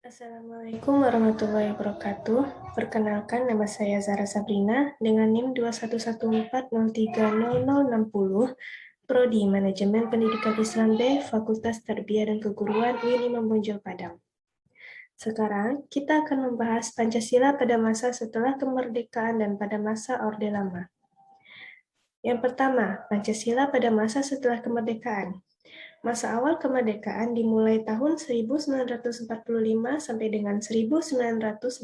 Assalamualaikum warahmatullahi wabarakatuh. Perkenalkan, nama saya Zara Sabrina dengan NIM 211403060, Prodi Manajemen Pendidikan Islam B, Fakultas Tarbiyah dan Keguruan UIN Bonjol Padang. Sekarang kita akan membahas Pancasila pada masa setelah kemerdekaan dan pada masa Orde Lama. Yang pertama, Pancasila pada masa setelah kemerdekaan. Masa awal kemerdekaan dimulai tahun 1945 sampai dengan 1959.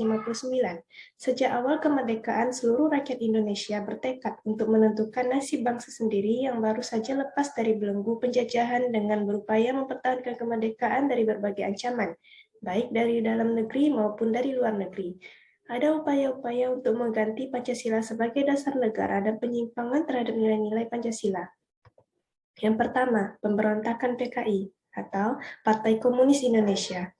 Sejak awal kemerdekaan, seluruh rakyat Indonesia bertekad untuk menentukan nasib bangsa sendiri yang baru saja lepas dari belenggu penjajahan dengan berupaya mempertahankan kemerdekaan dari berbagai ancaman, baik dari dalam negeri maupun dari luar negeri. Ada upaya-upaya untuk mengganti Pancasila sebagai dasar negara dan penyimpangan terhadap nilai-nilai Pancasila. Yang pertama, pemberontakan PKI atau Partai Komunis Indonesia.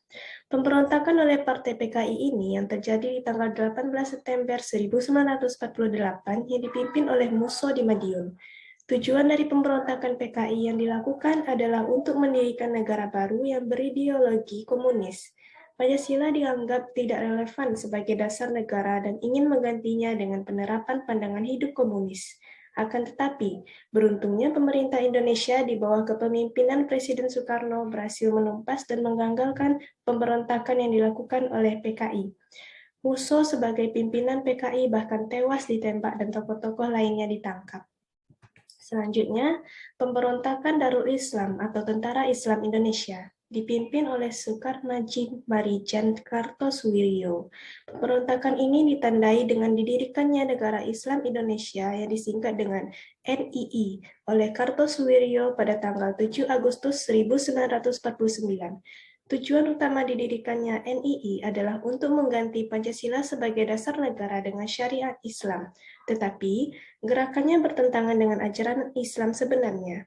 Pemberontakan oleh Partai PKI ini yang terjadi di tanggal 18 September 1948 yang dipimpin oleh Musso di Madiun. Tujuan dari pemberontakan PKI yang dilakukan adalah untuk mendirikan negara baru yang berideologi komunis. Pancasila dianggap tidak relevan sebagai dasar negara dan ingin menggantinya dengan penerapan pandangan hidup komunis. Akan tetapi, beruntungnya pemerintah Indonesia di bawah kepemimpinan Presiden Soekarno berhasil menumpas dan menggagalkan pemberontakan yang dilakukan oleh PKI. Musso sebagai pimpinan PKI bahkan tewas ditembak dan tokoh-tokoh lainnya ditangkap. Selanjutnya, pemberontakan Darul Islam atau Tentara Islam Indonesia dipimpin oleh Soekarnajib Marijan Kartosuwiryo. Pemberontakan ini ditandai dengan didirikannya Negara Islam Indonesia yang disingkat dengan NII oleh Kartosuwiryo pada tanggal 7 Agustus 1949. Tujuan utama didirikannya NII adalah untuk mengganti Pancasila sebagai dasar negara dengan syariat Islam. Tetapi, gerakannya bertentangan dengan ajaran Islam sebenarnya.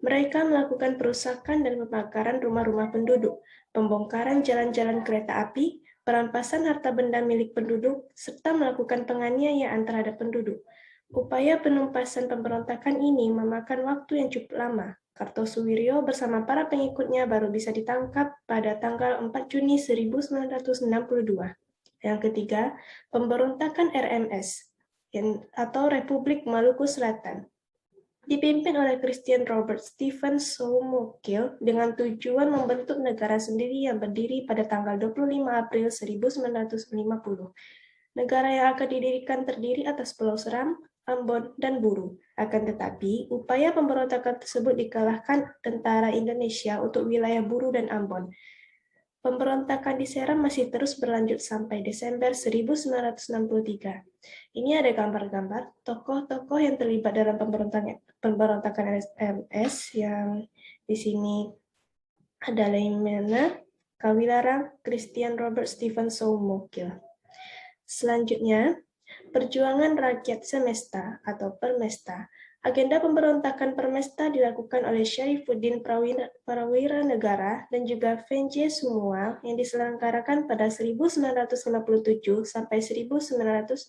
Mereka melakukan perusakan dan pembakaran rumah-rumah penduduk, pembongkaran jalan-jalan kereta api, perampasan harta benda milik penduduk, serta melakukan penganiayaan terhadap penduduk. Upaya penumpasan pemberontakan ini memakan waktu yang cukup lama. Kartosuwiryo bersama para pengikutnya baru bisa ditangkap pada tanggal 4 Juni 1962. Yang ketiga, pemberontakan RMS atau Republik Maluku Selatan, dipimpin oleh Christian Robert Stephen Soumokil dengan tujuan membentuk negara sendiri yang berdiri pada tanggal 25 April 1950. Negara yang akan didirikan terdiri atas Pulau Seram, Ambon, dan Buru. Akan tetapi, upaya pemberontakan tersebut dikalahkan tentara Indonesia untuk wilayah Buru dan Ambon. Pemberontakan di Seram masih terus berlanjut sampai Desember 1963. Ini ada gambar-gambar tokoh-tokoh yang terlibat dalam pemberontakan RMS yang di sini ada Leimena, Kawilarang, Christian Robert Stephen Soumokil. Selanjutnya, Perjuangan Rakyat Semesta atau Permesta. Agenda pemberontakan Permesta dilakukan oleh Syarifuddin Prawira Negara dan juga Venje Sumual yang diselenggarakan pada 1957 sampai 1958.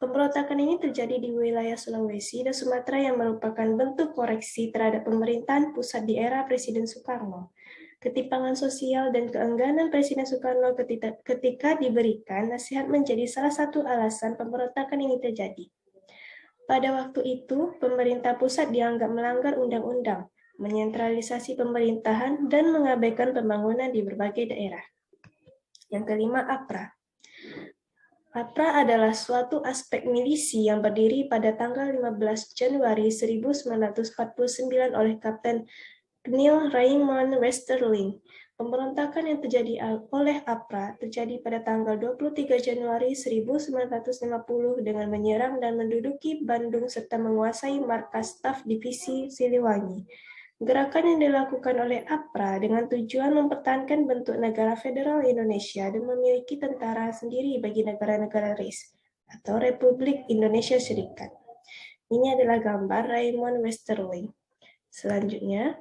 Pemberontakan ini terjadi di wilayah Sulawesi dan Sumatera yang merupakan bentuk koreksi terhadap pemerintahan pusat di era Presiden Soekarno. Ketimpangan sosial dan keengganan Presiden Soekarno ketika diberikan nasihat menjadi salah satu alasan pemberontakan ini terjadi. Pada waktu itu, pemerintah pusat dianggap melanggar undang-undang, menyentralisasi pemerintahan, dan mengabaikan pembangunan di berbagai daerah. Yang kelima, APRA. APRA adalah suatu aspek milisi yang berdiri pada tanggal 15 Januari 1949 oleh Kapten Neil Raymond Westerling. Pemberontakan yang terjadi oleh APRA terjadi pada tanggal 23 Januari 1950 dengan menyerang dan menduduki Bandung serta menguasai markas staf divisi Siliwangi. Gerakan yang dilakukan oleh APRA dengan tujuan mempertahankan bentuk negara federal Indonesia dan memiliki tentara sendiri bagi negara-negara RIS atau Republik Indonesia Serikat. Ini adalah gambar Raymond Westerling. Selanjutnya,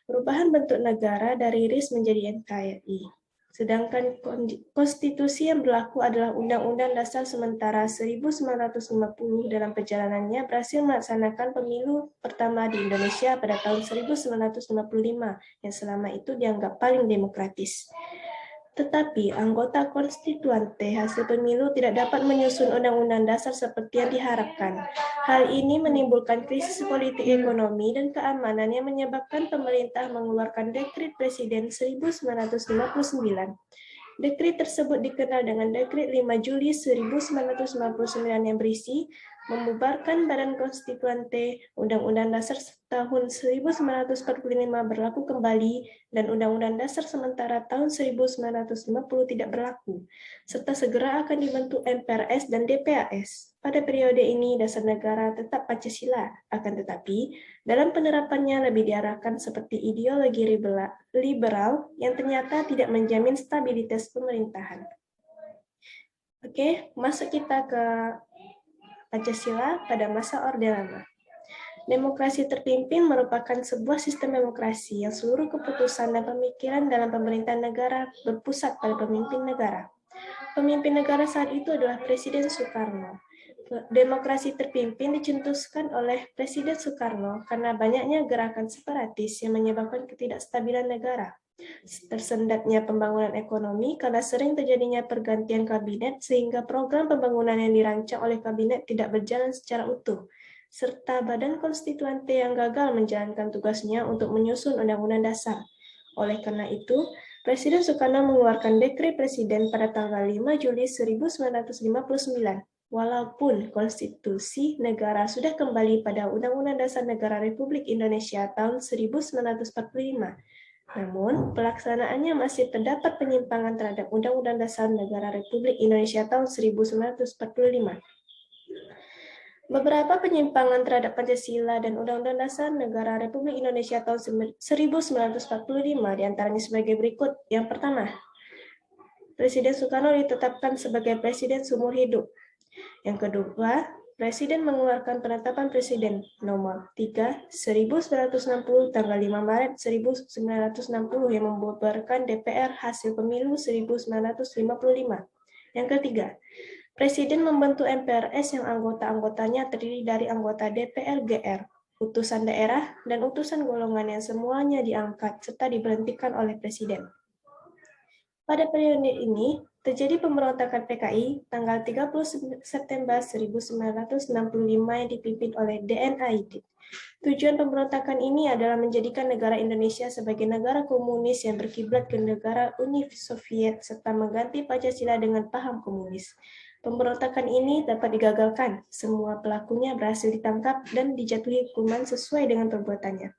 perubahan bentuk negara dari RIS menjadi NKRI. Sedangkan konstitusi yang berlaku adalah Undang-Undang Dasar Sementara 1950 dalam perjalanannya berhasil melaksanakan pemilu pertama di Indonesia pada tahun 1955 yang selama itu dianggap paling demokratis. Tetapi anggota konstituante hasil pemilu tidak dapat menyusun undang-undang dasar seperti yang diharapkan. Hal ini menimbulkan krisis politik ekonomi dan keamanan yang menyebabkan pemerintah mengeluarkan Dekret Presiden 1959. Dekret tersebut dikenal dengan Dekret 5 Juli 1999 yang berisi membubarkan Badan Konstituante, Undang-Undang Dasar tahun 1945 berlaku kembali, dan Undang-Undang Dasar sementara tahun 1950 tidak berlaku, serta segera akan dibentuk MPRS dan DPAS. Pada periode ini, dasar negara tetap Pancasila, akan tetapi dalam penerapannya lebih diarahkan seperti ideologi liberal yang ternyata tidak menjamin stabilitas pemerintahan. Oke, masuk kita ke Pancasila pada masa Orde Lama. Demokrasi terpimpin merupakan sebuah sistem demokrasi yang seluruh keputusan dan pemikiran dalam pemerintahan negara berpusat pada pemimpin negara. Pemimpin negara saat itu adalah Presiden Soekarno. Demokrasi terpimpin dicetuskan oleh Presiden Soekarno karena banyaknya gerakan separatis yang menyebabkan ketidakstabilan negara. Tersendatnya pembangunan ekonomi karena sering terjadinya pergantian kabinet sehingga program pembangunan yang dirancang oleh kabinet tidak berjalan secara utuh, serta badan konstituante yang gagal menjalankan tugasnya untuk menyusun undang-undang dasar. Oleh karena itu, Presiden Soekarno mengeluarkan Dekret Presiden pada tanggal 5 Juli 1959. Walaupun konstitusi negara sudah kembali pada Undang-Undang Dasar Negara Republik Indonesia tahun 1945, namun pelaksanaannya masih terdapat penyimpangan terhadap Undang-Undang Dasar Negara Republik Indonesia tahun 1945. Beberapa penyimpangan terhadap Pancasila dan Undang-Undang Dasar Negara Republik Indonesia tahun 1945 diantaranya sebagai berikut. Yang pertama, Presiden Soekarno ditetapkan sebagai Presiden seumur hidup. Yang kedua, Presiden mengeluarkan penetapan Presiden nomor 3 1960 tanggal 5 Maret 1960 yang membubarkan DPR hasil pemilu 1955. Yang ketiga, Presiden membentuk MPRS yang anggota-anggotanya terdiri dari anggota DPR GR, utusan daerah, dan utusan golongan yang semuanya diangkat serta diberhentikan oleh Presiden. Pada periode ini, terjadi pemberontakan PKI tanggal 30 September 1965 yang dipimpin oleh DN Aidit. Tujuan pemberontakan ini adalah menjadikan negara Indonesia sebagai negara komunis yang berkiblat ke negara Uni Soviet serta mengganti Pancasila dengan paham komunis. Pemberontakan ini dapat digagalkan. Semua pelakunya berhasil ditangkap dan dijatuhi hukuman sesuai dengan perbuatannya.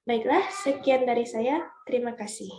Baiklah, sekian dari saya. Terima kasih.